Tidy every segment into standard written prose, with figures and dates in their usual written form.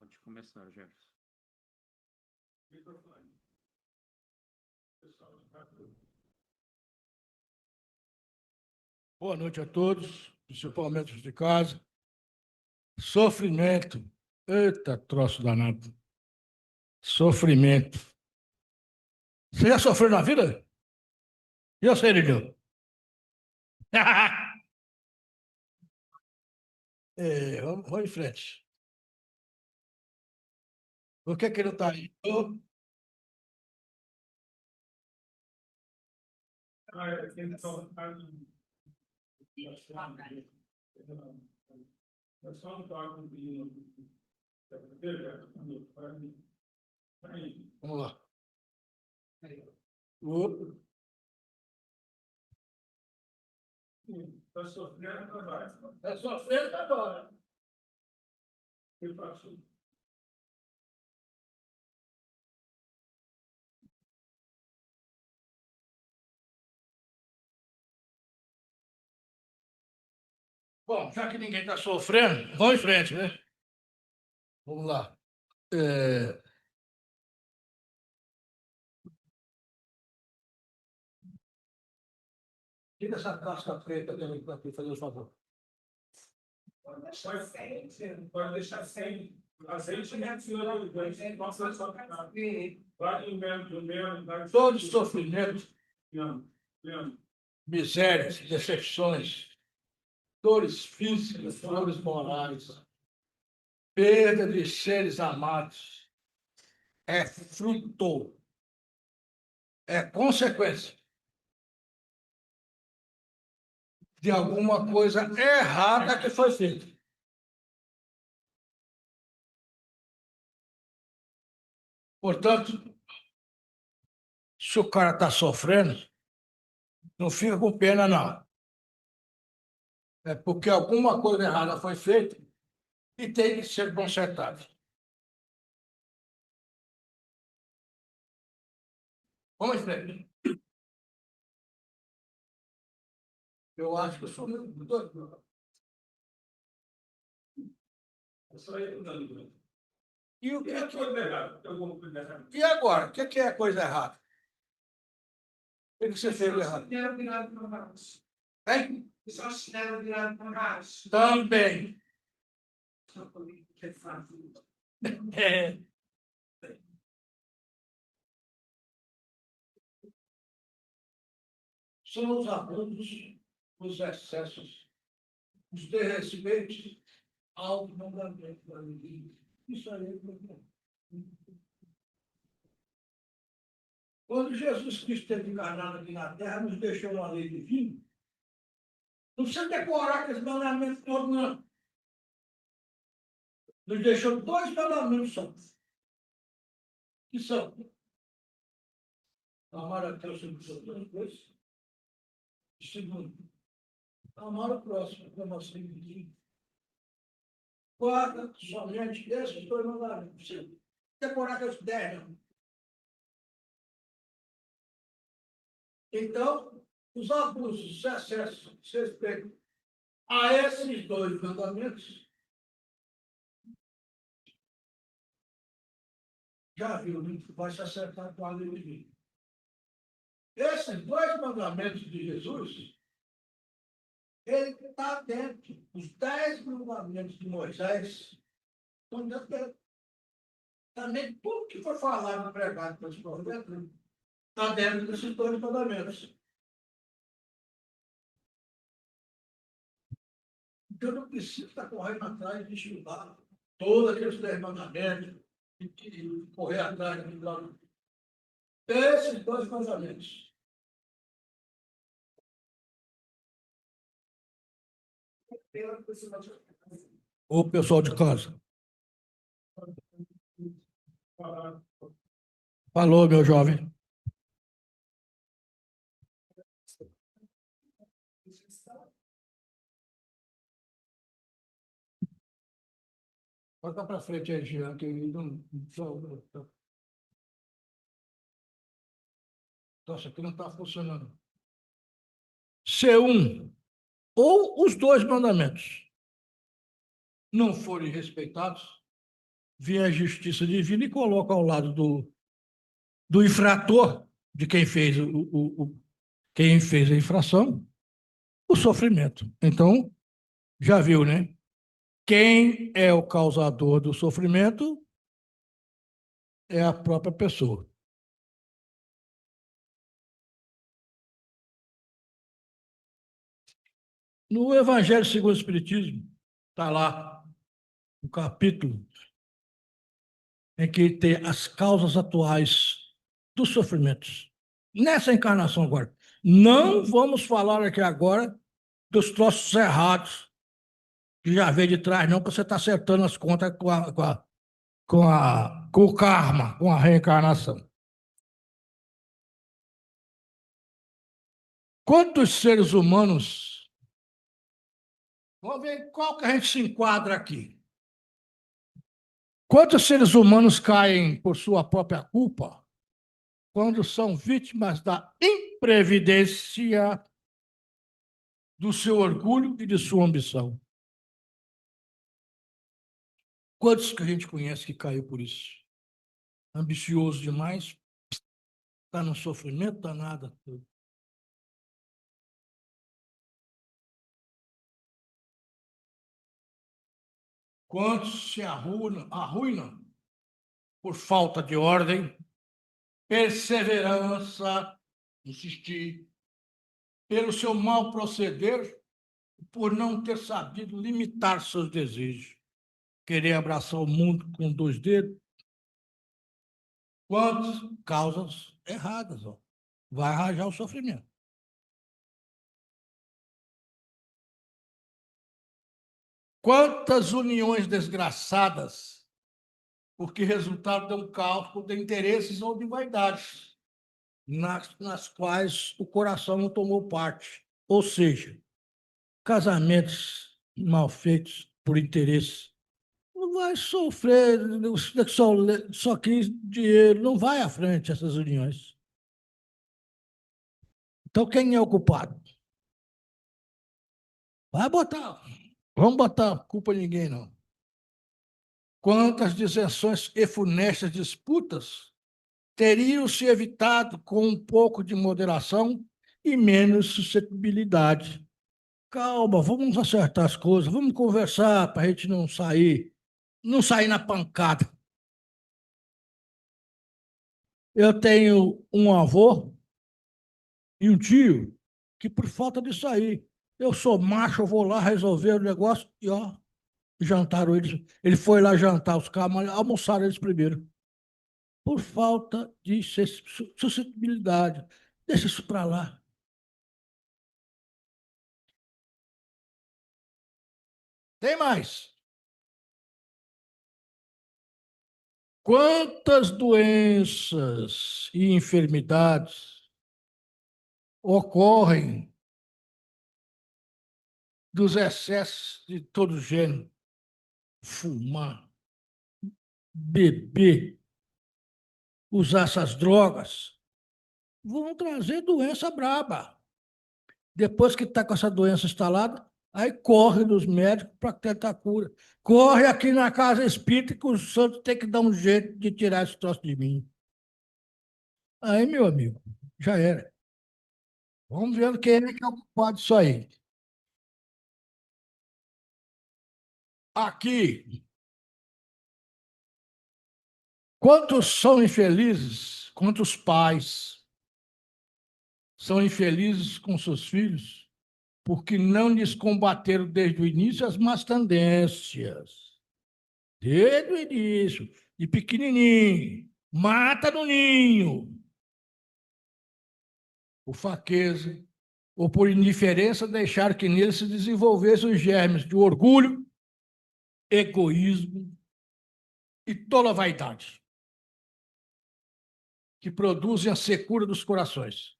Pode começar, Jefferson. Boa noite a todos, principalmente os de casa. Sofrimento. Eita, troço danado. Sofrimento. Você já sofreu na vida? E você, Lilio? Vamos em frente. Por que ele não está aí? Vamos lá. Está sofrendo agora. Está sofrendo agora. Bom, já que ninguém está sofrendo, vamos em frente, né? Vamos lá. Tira essa casca preta também para fazer o favor. Pode deixar sem. Azeite todo sofrimento, misérias, decepções, dores físicas, dores morais, perda de seres amados, é fruto, é consequência de alguma coisa errada que foi feita. Portanto, se o cara está sofrendo, não fica com pena, não. É porque alguma coisa errada foi feita e tem que ser consertada. Vamos em frente. Eu acho que eu sou muito doido. E o que é coisa errada? E agora? O que é coisa errada? O que você fez errado? Hein? Também. É. São os abusos, os excessos, os desrespeitos ao mandamento da lei. Isso aí é problema. Quando Jesus Cristo esteve encarnado aqui na Terra, nos deixou uma lei divina. Não precisa decorar aqueles mandamentos todos, não. Nos deixou 2 mandamentos só. Que são: amar a Deus sobre todas as coisas. E segundo, amar o próximo como a si mesmo. Guarda somente esses 2 mandamentos. Não precisa decorar aqueles 10, não. Então, os abusos, os excessos, se respeito a esses 2 mandamentos, já viu, vai se acertar com a lei divina. Esses 2 mandamentos de Jesus, ele está dentro. Os 10 mandamentos de Moisés estão dentro dele. Também tudo que foi falado e pregado pelos profetas está dentro desses 2 mandamentos. Então, não precisa estar correndo atrás de estudar todos aqueles 10 mandamentos e correr atrás de estudar. Esses 2 mandamentos. O pessoal de casa. Falou, meu jovem. Bota para frente aí, Jean, que não. Nossa, aqui não está funcionando. C1, ou os 2 mandamentos não forem respeitados, vem a justiça divina e coloca ao lado do infrator, de quem fez a infração, o sofrimento. Então, já viu, né? Quem é o causador do sofrimento é a própria pessoa. No Evangelho segundo o Espiritismo, está lá o capítulo em que tem as causas atuais dos sofrimentos. Nessa encarnação agora. Não vamos falar aqui agora dos troços errados que já veio de trás, não, porque você está acertando as contas com o karma, com a reencarnação. Quantos seres humanos, vamos ver qual que a gente se enquadra aqui. Quantos seres humanos caem por sua própria culpa quando são vítimas da imprevidência do seu orgulho e de sua ambição? Quantos que a gente conhece que caiu por isso? Ambicioso demais, está no sofrimento danado. Quantos se arruinam por falta de ordem, perseverança, insistir, pelo seu mau proceder, por não ter sabido limitar seus desejos, querer abraçar o mundo com dois dedos. Quantas causas erradas, ó. Vai arranjar o sofrimento. Quantas uniões desgraçadas, porque resultado de um cálculo de interesses ou de vaidades, nas quais o coração não tomou parte. Ou seja, casamentos mal feitos por interesse. Não vai sofrer, só quis dinheiro, não vai à frente essas uniões. Então, quem é o culpado? Vai botar, vamos botar culpa em ninguém, não. Quantas dissensões e funestas disputas teriam se evitado com um pouco de moderação e menos suscetibilidade? Calma, vamos acertar as coisas, vamos conversar para a gente não sair na pancada. Eu tenho um avô e um tio que, por falta de sair, eu sou macho, eu vou lá resolver o negócio e, ó, jantaram eles. Ele foi lá jantar os caras, mas almoçaram eles primeiro. Por falta de suscetibilidade. Deixa isso para lá. Tem mais. Quantas doenças e enfermidades ocorrem dos excessos de todo gênero? Fumar, beber, usar essas drogas, vão trazer doença braba. Depois que está com essa doença instalada, aí corre nos médicos para tentar cura. Corre aqui na casa espírita que o santo tem que dar um jeito de tirar esse troço de mim. Aí, meu amigo, já era. Vamos ver quem é que é o culpado disso aí. Aqui, quantos são infelizes, quantos pais são infelizes com seus filhos porque não lhes combateram desde o início as más tendências. Desde o início, de pequenininho, mata no ninho, por fraqueza ou por indiferença, deixar que nele se desenvolvessem os germes de orgulho, egoísmo e toda vaidade, que produzem a secura dos corações.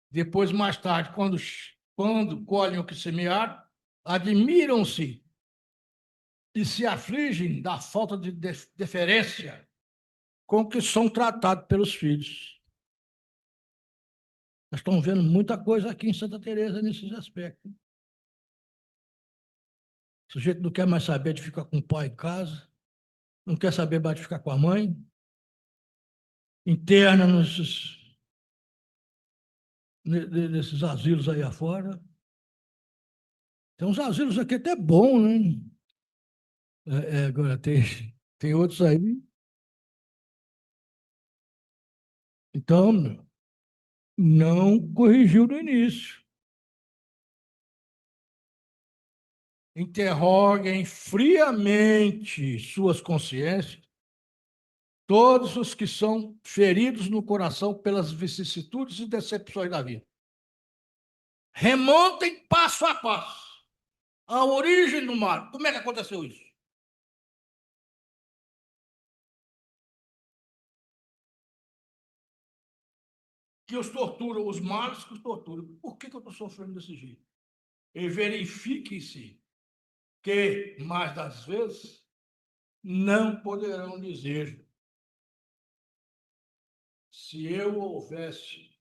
Depois, mais tarde, quando colhem o que semearam, admiram-se e se afligem da falta de deferência com que são tratados pelos filhos. Nós estamos vendo muita coisa aqui em Santa Teresa nesses aspectos. O sujeito não quer mais saber de ficar com o pai em casa, não quer saber mais de ficar com a mãe, interna nesses asilos aí afora. Tem uns asilos aqui até bons, né? Agora tem outros aí. Então, não corrigiu no início. Interroguem friamente suas consciências, todos os que são feridos no coração pelas vicissitudes e decepções da vida. Remontem passo a passo a origem do mal. Como é que aconteceu isso? Que os torturam, os males que os torturam. Por que eu estou sofrendo desse jeito? E verifique-se que, mais das vezes, não poderão dizer: se eu houvesse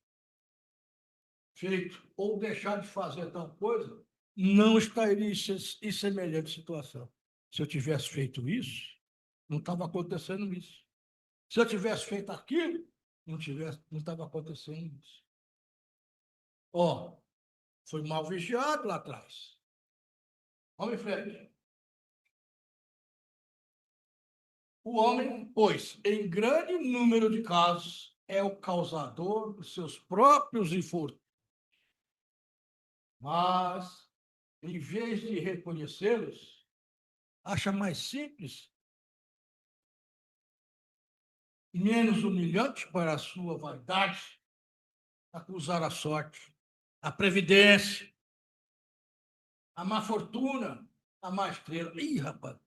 feito ou deixado de fazer tal coisa, não estaria em semelhante situação. Se eu tivesse feito isso, não estava acontecendo isso. Se eu tivesse feito aquilo, não estava acontecendo isso. Ó, foi mal vigiado lá atrás. Vamos em frente. O homem, pois, em grande número de casos, é o causador dos seus próprios infortúnios. Mas, em vez de reconhecê-los, acha mais simples, menos humilhante para a sua vaidade, acusar a sorte, a previdência, a má fortuna, a má estrela. Ih, rapaz,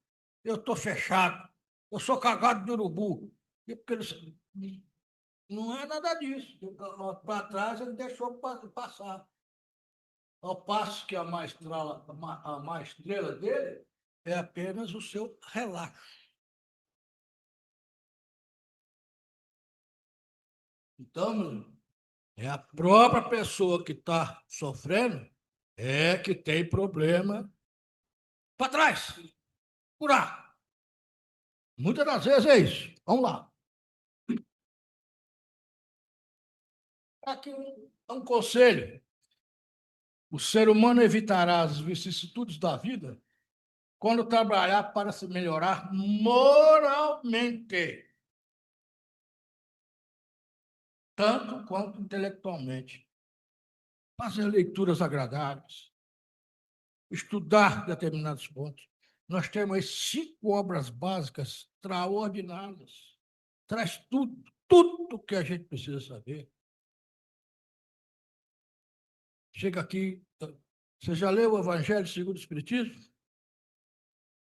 eu estou fechado, eu sou cagado de urubu. E porque não é nada disso. Para trás ele deixou passar. Ao passo que a má estrela dele é apenas o seu relaxo. Então, é a própria pessoa que está sofrendo que tem problema para trás, curar. Muitas das vezes é isso. Vamos lá. Aqui um conselho. O ser humano evitará as vicissitudes da vida quando trabalhar para se melhorar moralmente, tanto quanto intelectualmente. Fazer leituras agradáveis, estudar determinados pontos. Nós temos aí 5 obras básicas extraordinárias. Traz tudo que a gente precisa saber. Chega aqui, você já leu o Evangelho segundo o Espiritismo?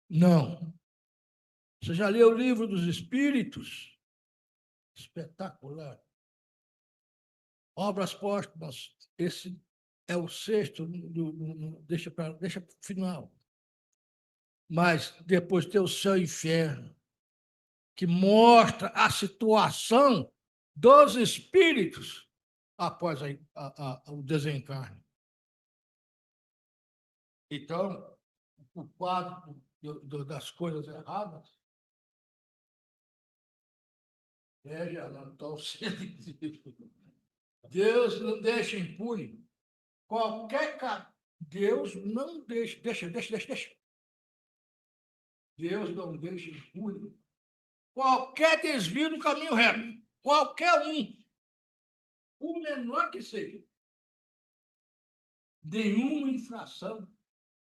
Não. Você já leu o Livro dos Espíritos? Espetacular. Obras póstumas, esse é o sexto, deixa para o final. Mas depois tem o Céu e Inferno, que mostra a situação dos espíritos após o desencarne. Então, o quadro das coisas erradas já não estão sendo. Deus não deixa impune qualquer caso. Deus não deixa. Deus não deixa impune qualquer desvio do caminho reto. Qualquer um. O menor que seja. Nenhuma infração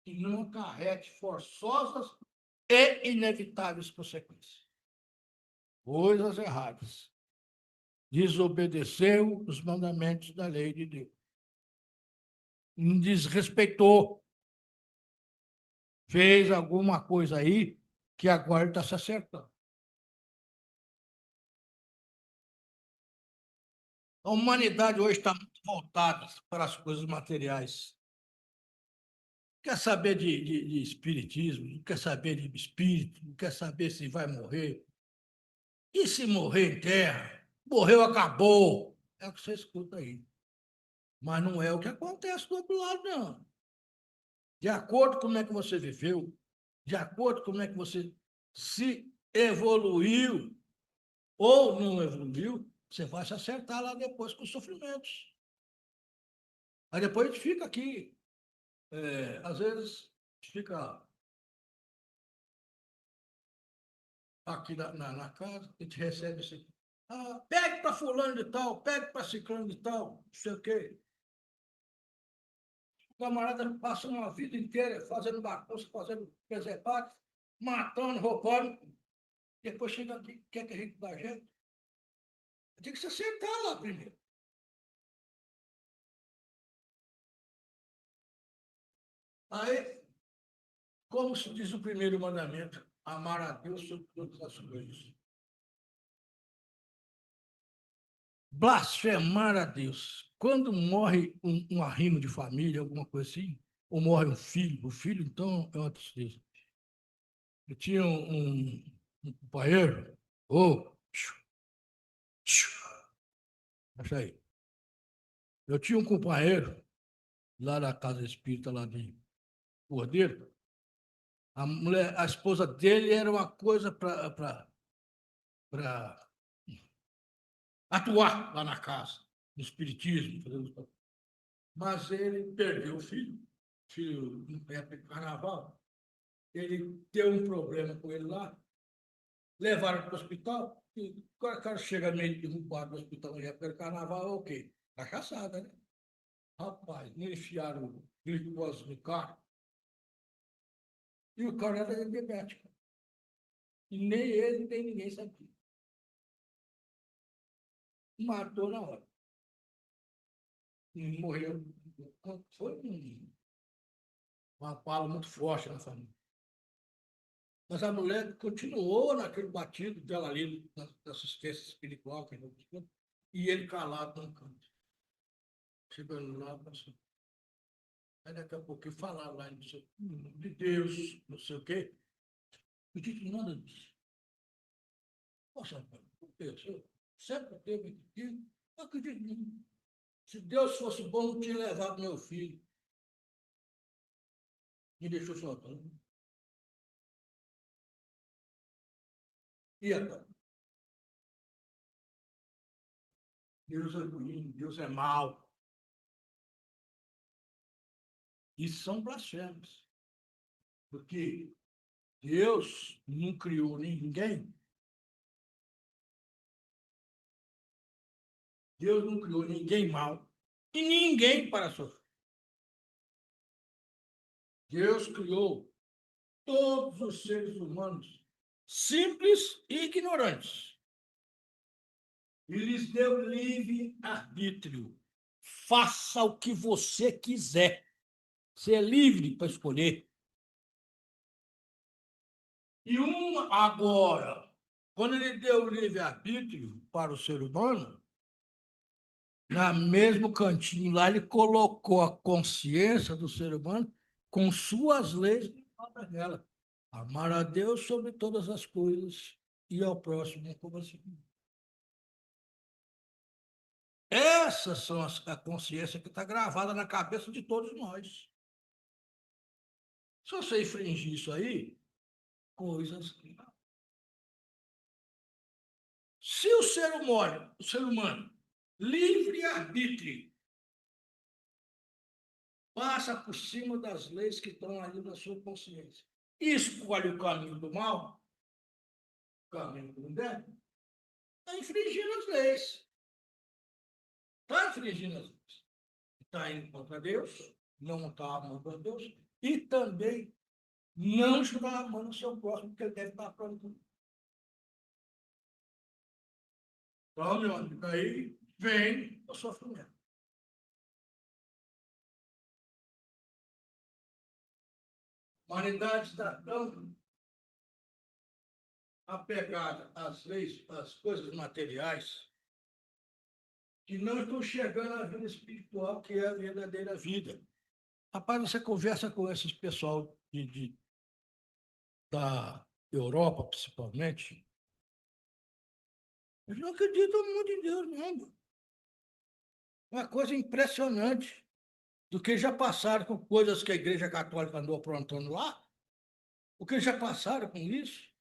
que não acarrete forçosas e inevitáveis consequências. Coisas erradas. Desobedeceu os mandamentos da lei de Deus. Desrespeitou. Fez alguma coisa aí que agora está se acertando. A humanidade hoje está muito voltada para as coisas materiais. Quer saber de espiritismo, não quer saber de espírito, não quer saber se vai morrer. E se morrer em terra? Morreu, acabou. É o que você escuta aí. Mas não é o que acontece do outro lado, não. De acordo com como é que você viveu, de acordo com como é que você se evoluiu ou não evoluiu, você vai se acertar lá depois com os sofrimentos. Aí depois a gente fica aqui, às vezes, fica aqui na casa, a gente recebe assim, pegue para fulano de tal, pegue para ciclano de tal, não sei o quê. O camarada passa uma vida inteira fazendo bagunça, fazendo presepados, matando, roubando. Depois chega aqui, quer que a gente dá jeito. Tem que se acertar lá primeiro. Aí, como se diz o primeiro mandamento, amar a Deus sobre todas as coisas. Blasfemar a Deus. Quando morre um arrimo de família, alguma coisa assim, ou morre um filho, o filho, então, é uma tristeza. Eu tinha um companheiro, acha aí. Eu tinha um companheiro lá na casa espírita, lá de Cordeiro. A esposa dele era uma coisa para atuar lá na casa, no espiritismo. Mas ele perdeu o filho na época de carnaval. Ele deu um problema com ele lá, levaram para o hospital. E o cara chega meio derrubado no hospital na época de carnaval, é o quê? Cachaçada, né? Rapaz, me enfiaram glicose no carro. E o cara era diabético. E nem ele, nem ninguém sabia. Matou na hora. E morreu. Foi uma fala muito forte na família. Mas a mulher continuou naquele batido dela ali, na assistência espiritual, que não tinha, e ele calado no canto. Chegando lá, passou. Aí daqui a pouco falaram lá, de Deus, não sei o quê. Eu disse nada disso. Poxa, por quê? O senhor sempre teve aqui. Eu acredito nisso. Se Deus fosse bom, não tinha levado meu filho. Me deixou sozinho. E agora? Deus é ruim, Deus é mau. Isso são blasfêmias. Porque Deus não criou ninguém. Deus não criou ninguém mal e ninguém para sofrer. Deus criou todos os seres humanos simples e ignorantes. E lhes deu livre arbítrio. Faça o que você quiser. Você é livre para escolher. E agora, quando ele deu livre arbítrio para o ser humano, na mesmo cantinho lá, ele colocou a consciência do ser humano com suas leis dela. Amar a Deus sobre todas as coisas e ao próximo como a si mesmo. Essas são a consciência que está gravada na cabeça de todos nós. Se você infringir isso aí, coisas. Se o ser humano, livre-arbítrio, passa por cima das leis que estão ali na sua consciência e escolhe o caminho do mal, o caminho do bem, está infringindo as leis. Está infringindo as leis. Está indo contra Deus, não está amando a Deus, e também não está amando o seu próximo, porque ele deve estar pronto. Então, meu amigo, aí vem o sofrimento. A humanidade está tão apegada às leis, às coisas materiais, que não estão chegando à vida espiritual, que é a verdadeira vida. Rapaz, você conversa com esses pessoal da Europa, principalmente, eles não acreditam muito em Deus, não. Uma coisa impressionante. Do que já passaram com coisas que a Igreja Católica andou aprontando lá, o que já passaram com isso.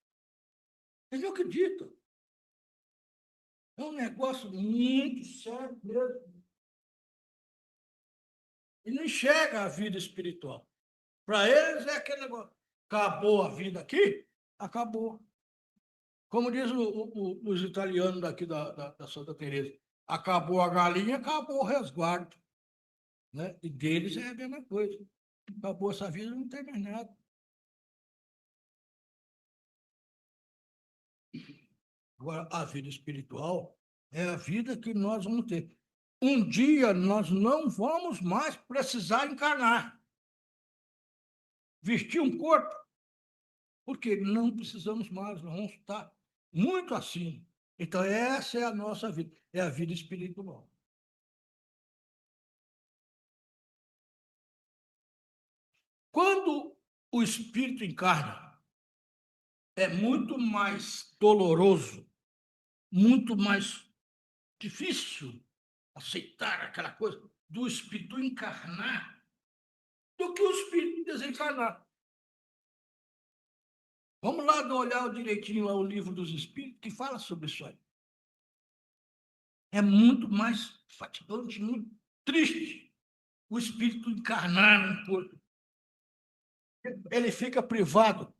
Eles não acreditam. É um negócio muito sério mesmo. E não enxerga a vida espiritual. Para eles é aquele negócio. Acabou a vida aqui? Acabou. Como diz os italianos daqui da Santa Teresa, acabou a galinha, acabou o resguardo. Né? E deles é a mesma coisa. Acabou essa vida, não tem mais nada. Agora, a vida espiritual é a vida que nós vamos ter. Um dia nós não vamos mais precisar encarnar, vestir um corpo, porque não precisamos mais, nós vamos estar muito acima. Então, essa é a nossa vida, é a vida espiritual. Quando o espírito encarna, é muito mais doloroso, muito mais difícil aceitar aquela coisa do espírito encarnar do que o espírito desencarnar. Vamos lá olhar direitinho lá o livro dos espíritos que fala sobre isso aí. É muito mais fatigante, muito triste o espírito encarnar num corpo. Ele fica privado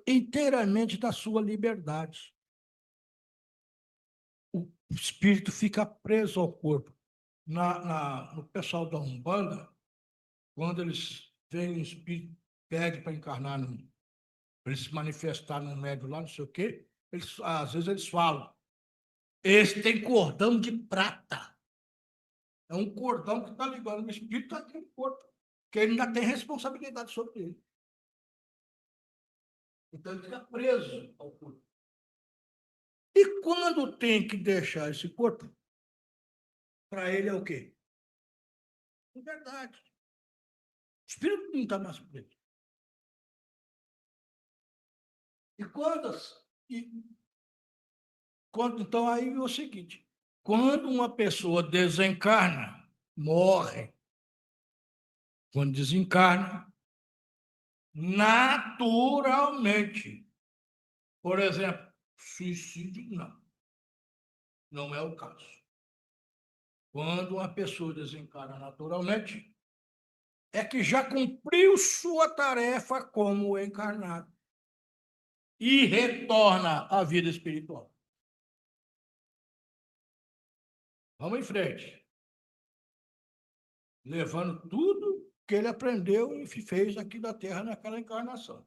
inteiramente da sua liberdade. O espírito fica preso ao corpo. No pessoal da Umbanda, quando eles veem um espírito, pede para encarnar, para ele se manifestar no médio lá, não sei o quê, às vezes eles falam, esse tem cordão de prata. É um cordão que está ligando o espírito àquele corpo, que ele ainda tem responsabilidade sobre ele. Então ele fica preso ao corpo. E quando tem que deixar esse corpo, para ele é o quê? É verdade. O espírito não está mais preso. E então aí é o seguinte, quando uma pessoa desencarna, morre, quando desencarna, naturalmente, por exemplo, suicídio, não é o caso. Quando uma pessoa desencarna naturalmente, é que já cumpriu sua tarefa como encarnado e retorna à vida espiritual. Vamos em frente. Levando tudo que ele aprendeu e fez aqui da Terra naquela encarnação.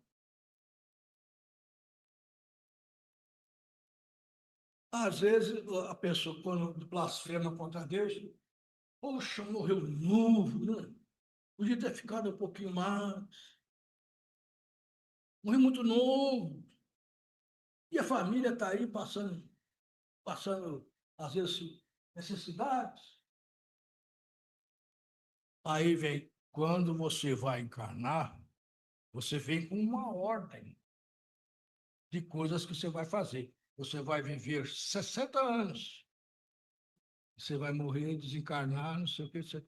Às vezes, a pessoa, quando blasfema contra Deus, poxa, morreu novo, né? Podia ter ficado um pouquinho mais. Morreu muito novo. E a família está aí passando, às vezes, necessidades. Aí vem, quando você vai encarnar, você vem com uma ordem de coisas que você vai fazer. Você vai viver 60 anos. Você vai morrer, desencarnar, não sei o que, etc.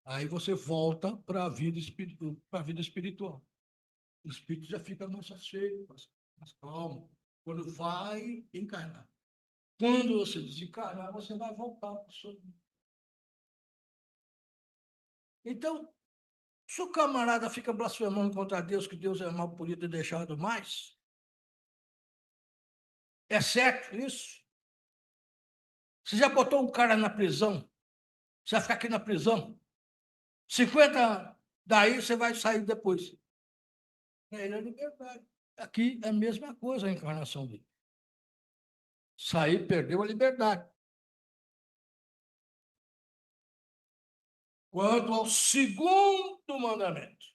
Aí você volta para a vida espiritual. O espírito já fica mais cheio, mais calmo. Quando vai encarnar. Quando você desencarnar, você vai voltar para o seu. Então, se o camarada fica blasfemando contra Deus, que Deus é mal, podia ter deixado mais, é certo isso? Você já botou um cara na prisão? Você vai ficar aqui na prisão? 50 anos. Daí você vai sair depois. Ele é liberdade. Aqui é a mesma coisa a encarnação dele. Sair, perdeu a liberdade. Quanto ao segundo mandamento,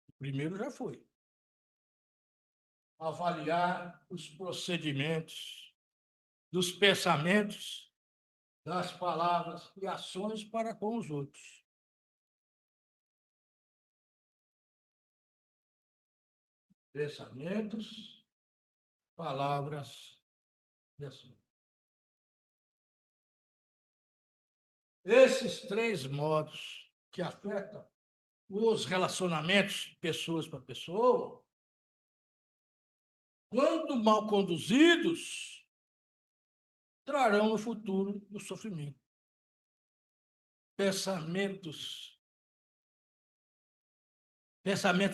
o primeiro já foi. Avaliar os procedimentos dos pensamentos, das palavras e ações para com os outros. Pensamentos, palavras e ações. Esses três modos que afetam os relacionamentos, pessoas para pessoa, quando quando mal conduzidos, trarão no futuro o sofrimento. Pensamentos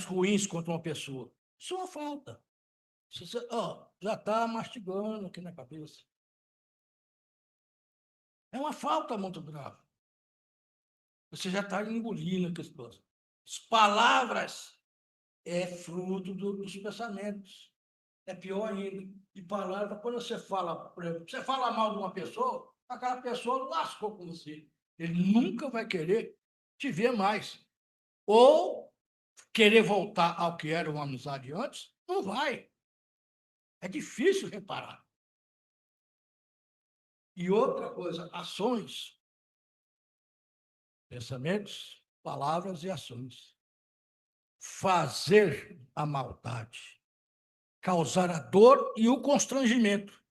ruins contra uma pessoa. Isso é uma falta. Você, já está mastigando aqui na cabeça. É uma falta muito grave. Você já está engolindo aquelas coisas. As palavras é fruto dos pensamentos. É pior ainda. E palavra, quando você fala, por exemplo, você fala mal de uma pessoa, aquela pessoa lascou com você. Ele nunca vai querer te ver mais. Ou querer voltar ao que era uma amizade antes, não vai. É difícil reparar. E outra coisa, ações, pensamentos, palavras e ações. Fazer a maldade, causar a dor e o constrangimento.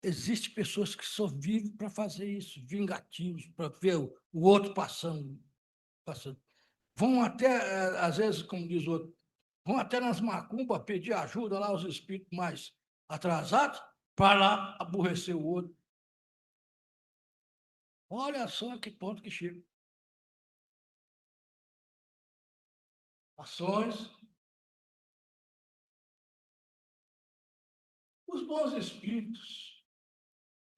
Existem pessoas que só vivem para fazer isso, vingativos, para ver o outro passando. Vão até, às vezes, como diz o outro, vão até nas macumbas pedir ajuda lá aos espíritos mais atrasados para lá aborrecer o outro. Olha só que ponto que chega. Ações. Os bons espíritos.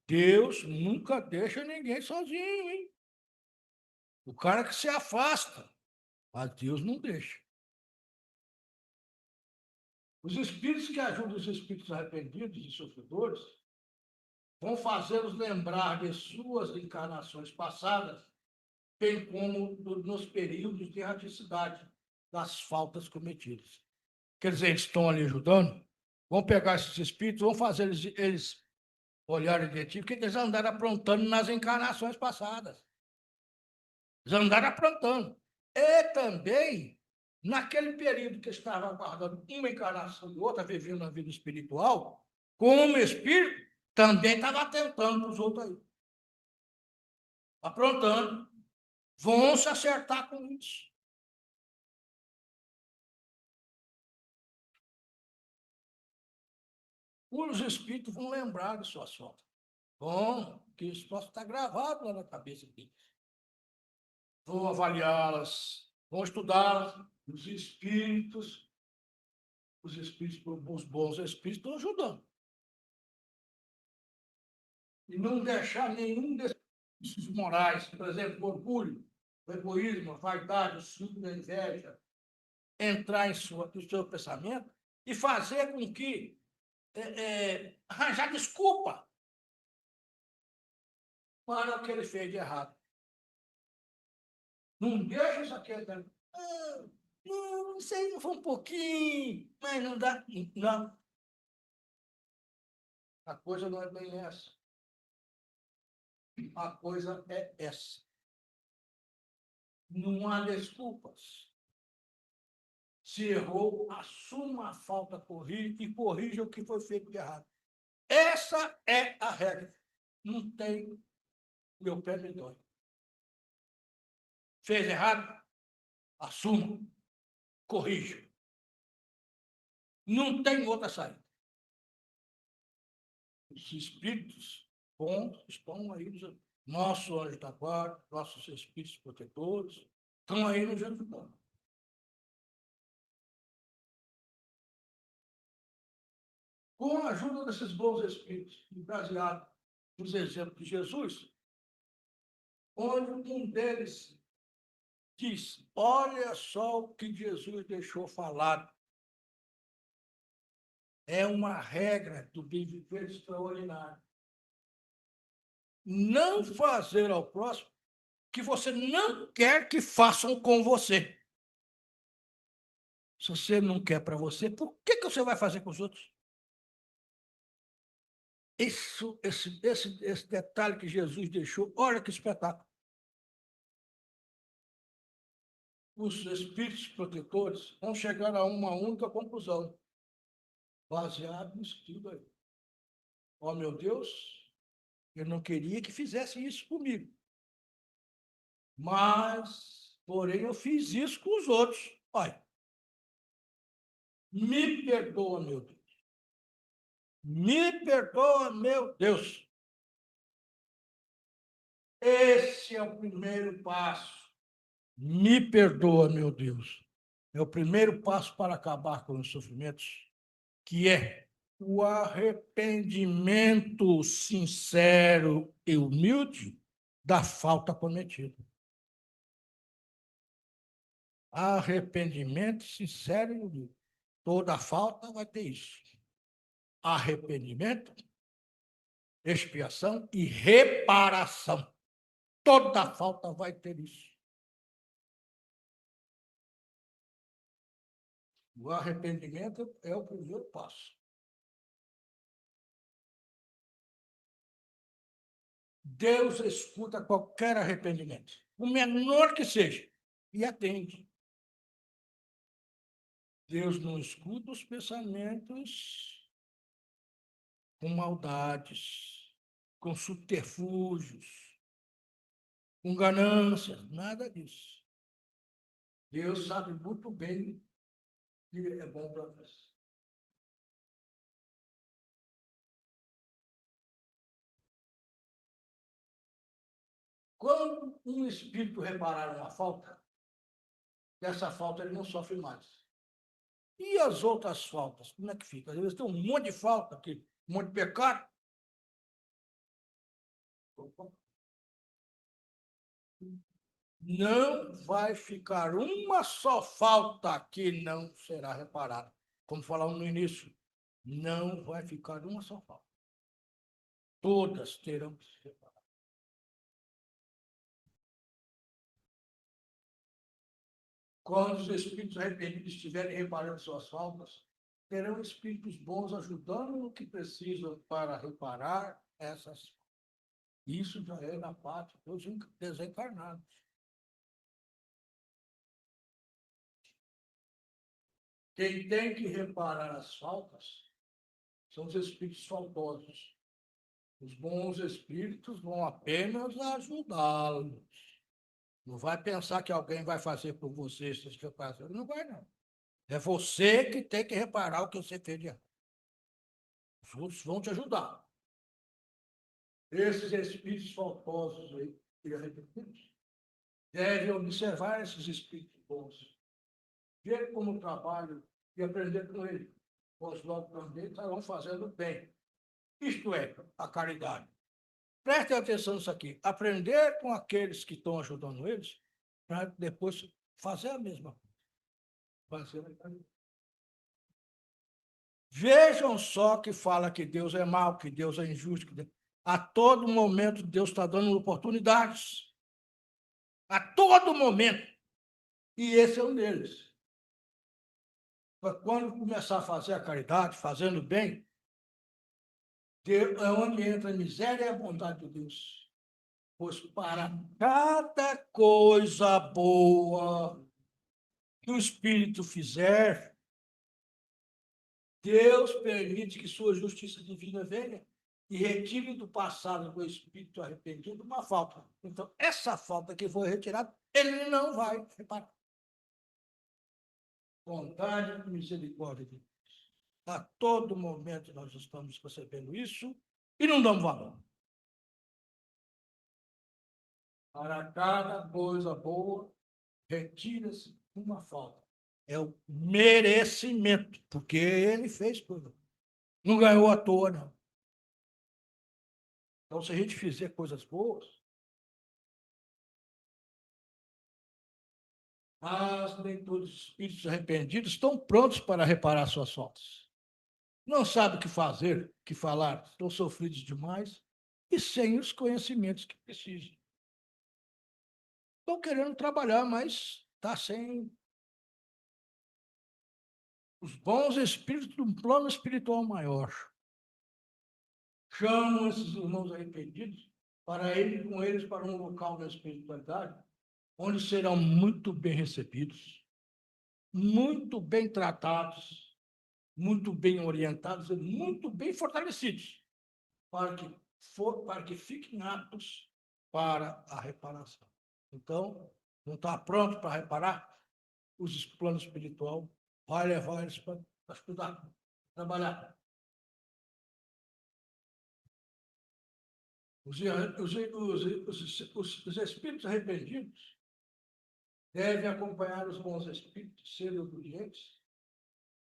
Deus nunca deixa ninguém sozinho, hein? O cara que se afasta, mas Deus não deixa. Os espíritos que ajudam os espíritos arrependidos e sofredores vão fazê-los lembrar de suas encarnações passadas, bem como nos períodos de erraticidade das faltas cometidas. Quer dizer, eles estão ali ajudando, vão pegar esses espíritos, vão fazer eles olharem de ti, porque eles andaram aprontando nas encarnações passadas. Eles andaram aprontando. E também, naquele período que estava aguardando uma encarnação e outra, vivendo a vida espiritual, como espírito, também estava atentando para os outros aí. Aprontando. Vão se acertar com isso. Os espíritos vão lembrar de suas faltas. Bom, que isso possa estar gravado lá na cabeça deles. Vão avaliá-las, vão estudá-las. Os bons espíritos estão ajudando. E não deixar nenhum desses morais, por exemplo, o orgulho, o egoísmo, a vaidade, o ciúme, a inveja, entrar no seu pensamento e fazer com que arranjar desculpa para o que ele fez de errado. Não deixa isso aqui. Não sei, não foi um pouquinho, mas não dá. Não. A coisa não é bem essa. A coisa é essa. Não há desculpas. Se errou, assuma a falta e corrija o que foi feito de errado. Essa é a regra. Não tem meu pé me dói. Fez errado? Assuma. Corrija. Não tem outra saída. Os espíritos bons estão aí, nosso anjo da guarda, nossos espíritos protetores, estão aí nos ajudando. Com a ajuda desses bons espíritos, baseado nos exemplos de Jesus, onde um deles diz: olha só o que Jesus deixou falado. É uma regra do bem viver extraordinário. Não fazer ao próximo que você não quer que façam com você. Se você não quer para você, por que você vai fazer com os outros? Esse detalhe que Jesus deixou, olha que espetáculo. Os espíritos protetores vão chegar a uma única conclusão, baseado nisso tudo aí. Ó, meu Deus, eu não queria que fizesse isso comigo. Mas, porém, eu fiz isso com os outros. Olha, me perdoa, meu Deus. Me perdoa, meu Deus. Esse é o primeiro passo. Me perdoa, meu Deus. É o primeiro passo para acabar com os sofrimentos, que é o arrependimento sincero e humilde da falta cometida. Arrependimento sincero e humilde. Toda falta vai ter isso. Arrependimento, expiação e reparação. Toda falta vai ter isso. O arrependimento é o primeiro passo. Deus escuta qualquer arrependimento, o menor que seja, e atende. Deus não escuta os pensamentos com maldades, com subterfúgios, com ganâncias, nada disso. Deus sabe muito bem que é bom para nós. Quando um espírito reparar uma falta, dessa falta ele não sofre mais. E as outras faltas, como é que fica? Às vezes tem um monte de falta aqui, um monte de pecado. Não vai ficar uma só falta que não será reparada. Como falamos no início, não vai ficar uma só falta. Todas terão que ser reparadas. Quando os espíritos arrependidos estiverem reparando suas faltas, terão espíritos bons ajudando no que precisam para reparar essas faltas. Isso já é na parte dos desencarnados. Quem tem que reparar as faltas são os espíritos faltosos. Os bons espíritos vão apenas ajudá-los. Não vai pensar que alguém vai fazer por você se você fazer. Não vai, não. É você que tem que reparar o que você fez de errado. Os outros vão te ajudar. Esses espíritos faltosos aí, devem observar esses espíritos bons, ver como trabalham e aprender com eles. Os logo também estarão fazendo bem. Isto é, a caridade. Prestem atenção nisso aqui. Aprender com aqueles que estão ajudando eles, para depois fazer a mesma coisa. Vejam só que fala que Deus é mau, que Deus é injusto. A todo momento Deus está dando oportunidades. A todo momento. E esse é um deles. Quando começar a fazer a caridade, fazendo bem, é onde entra a miséria e a bondade de Deus. Pois para cada coisa boa que o Espírito fizer, Deus permite que sua justiça divina venha e retire do passado do Espírito arrependido uma falta. Então, essa falta que foi retirada, ele não vai reparar. Bondade e misericórdia de Deus. A todo momento nós estamos percebendo isso e não damos valor. Para cada coisa boa, retira-se uma falta. É o merecimento, porque ele fez tudo. Não ganhou à toa, não. Então, se a gente fizer coisas boas, mas nem todos os espíritos arrependidos estão prontos para reparar suas faltas. Não sabem o que fazer, o que falar, estão sofridos demais e sem os conhecimentos que precisam. Estão querendo trabalhar, mas está sem os bons espíritos de um plano espiritual maior. Chamam esses irmãos arrependidos para ir com eles para um local da espiritualidade, onde serão muito bem recebidos, muito bem tratados, muito bem orientados e muito bem fortalecidos, para que fiquem aptos para a reparação. Então, não está pronto para reparar os planos espiritual, vai levar eles para estudar, trabalhar. Os espíritos arrependidos devem acompanhar os bons espíritos, serem obedientes,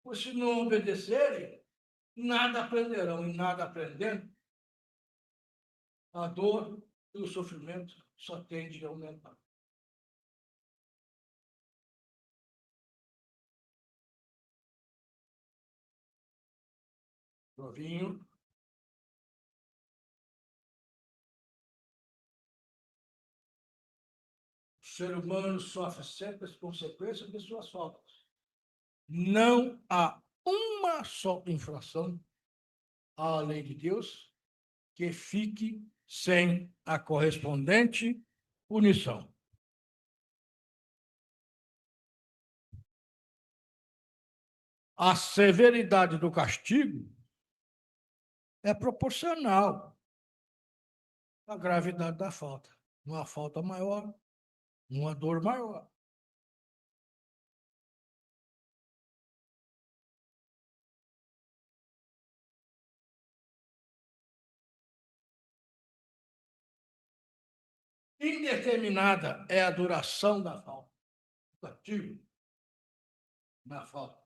pois se não obedecerem, nada aprenderão, e nada aprendendo, a dor e o sofrimento só tende a aumentar. Novinho. O ser humano sofre sempre as consequências de suas faltas. Não há uma só infração à lei de Deus que fique sem a correspondente punição. A severidade do castigo é proporcional à gravidade da falta. Uma falta maior, uma dor maior. Indeterminada é a duração da falta, do castigo na falta,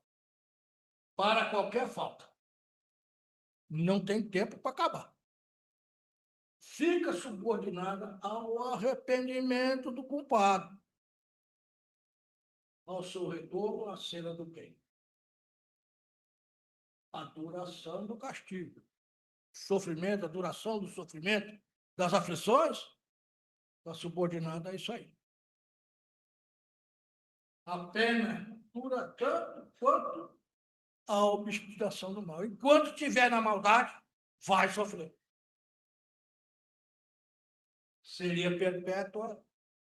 para qualquer falta. Não tem tempo para acabar. Fica subordinada ao arrependimento do culpado, ao seu retorno à cena do bem. A duração do castigo, sofrimento, a duração do sofrimento, das aflições, está subordinada a isso aí. A pena dura tanto quanto a obstinação do mal. Enquanto estiver na maldade, vai sofrer. Seria perpétua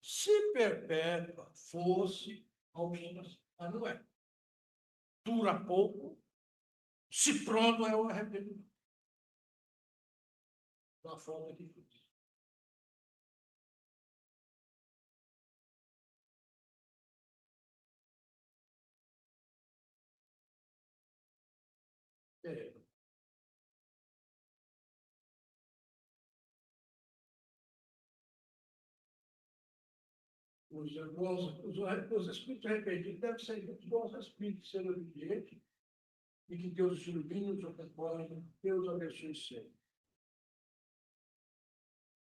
se perpétua fosse a obstinação. Mas não é. Dura pouco, se pronto é o arrependimento. Da forma que diz. Os espíritos arrependidos devem ser os bons espíritos, serem obedientes, e que Deus os ilumine, os acompanhe, Deus abençoe sempre.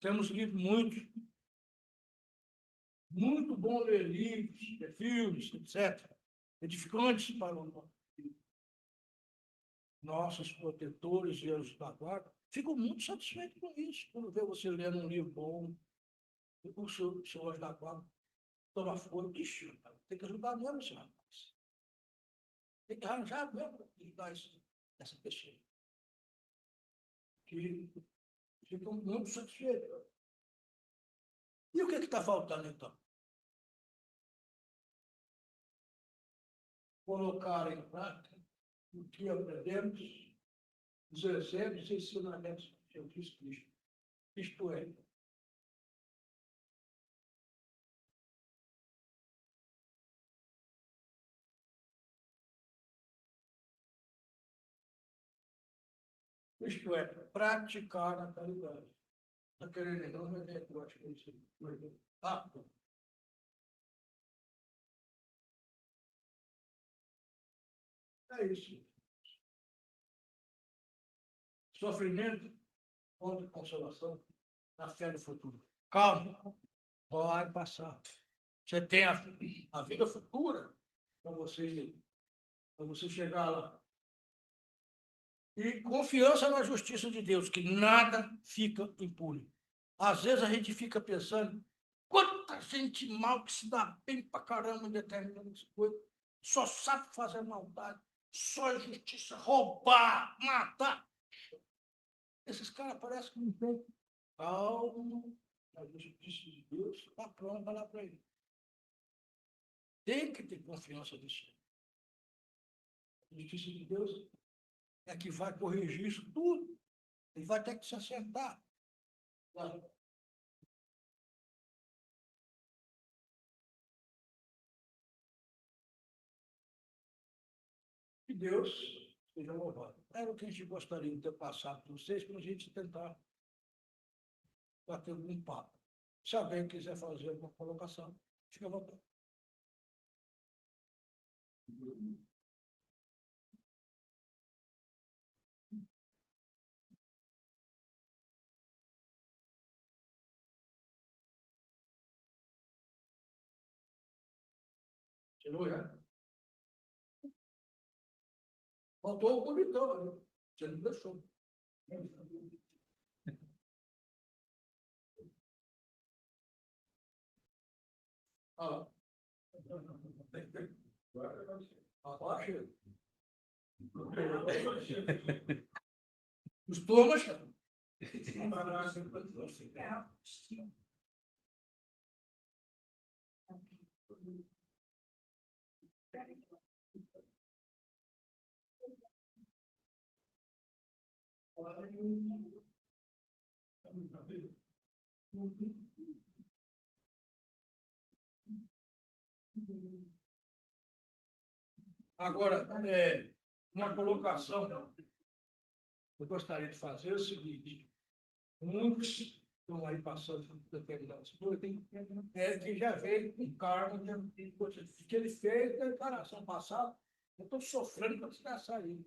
Temos lido muito bom ler livros, filmes, etc., edificantes para o nossos protetores e anjos da guarda. Fico muito satisfeito com isso, quando vê você lendo um livro bom, o seu anjo da guarda toma fome, ixi, tem que ajudar mesmo esse rapaz. Tem que arranjar mesmo para ajudar essa pessoa. Que ficam muito satisfeitos. E o que está faltando, então? Colocar em prática o que aprendemos, os exemplos e ensinamentos de Jesus Cristo. Isto é, praticar a caridade. Está querendo não, mas é que eu acho que é isso. É isso. Sofrimento contra consolação na fé no futuro. Calma, vai passar. Você tem a vida futura para você chegar lá. E confiança na justiça de Deus, que nada fica impune. Às vezes a gente fica pensando, quanta gente mal que se dá bem pra caramba em determinadas coisas, só sabe fazer maldade, só injustiça, roubar, matar. Esses caras parecem que não tem calma, a justiça de Deus está pronta lá para ele. Tem que ter confiança nisso. A justiça de Deus é que vai corrigir isso tudo. Ele vai ter que se acertar. Que Deus seja louvado. Era o que a gente gostaria de ter passado para vocês, para a gente tentar batendo um papo. Se alguém quiser fazer uma colocação, fica à vontade. Aleluia. Faltou o bonitão, né? Você não deixou. Ah, abaixa. Os turmas. Agora, uma colocação que eu gostaria de fazer é o seguinte: muitos estão aí passando por determinadas coisas, que já veio com karma, que ele fez na encarnação passada, eu estou sofrendo para descansar aí.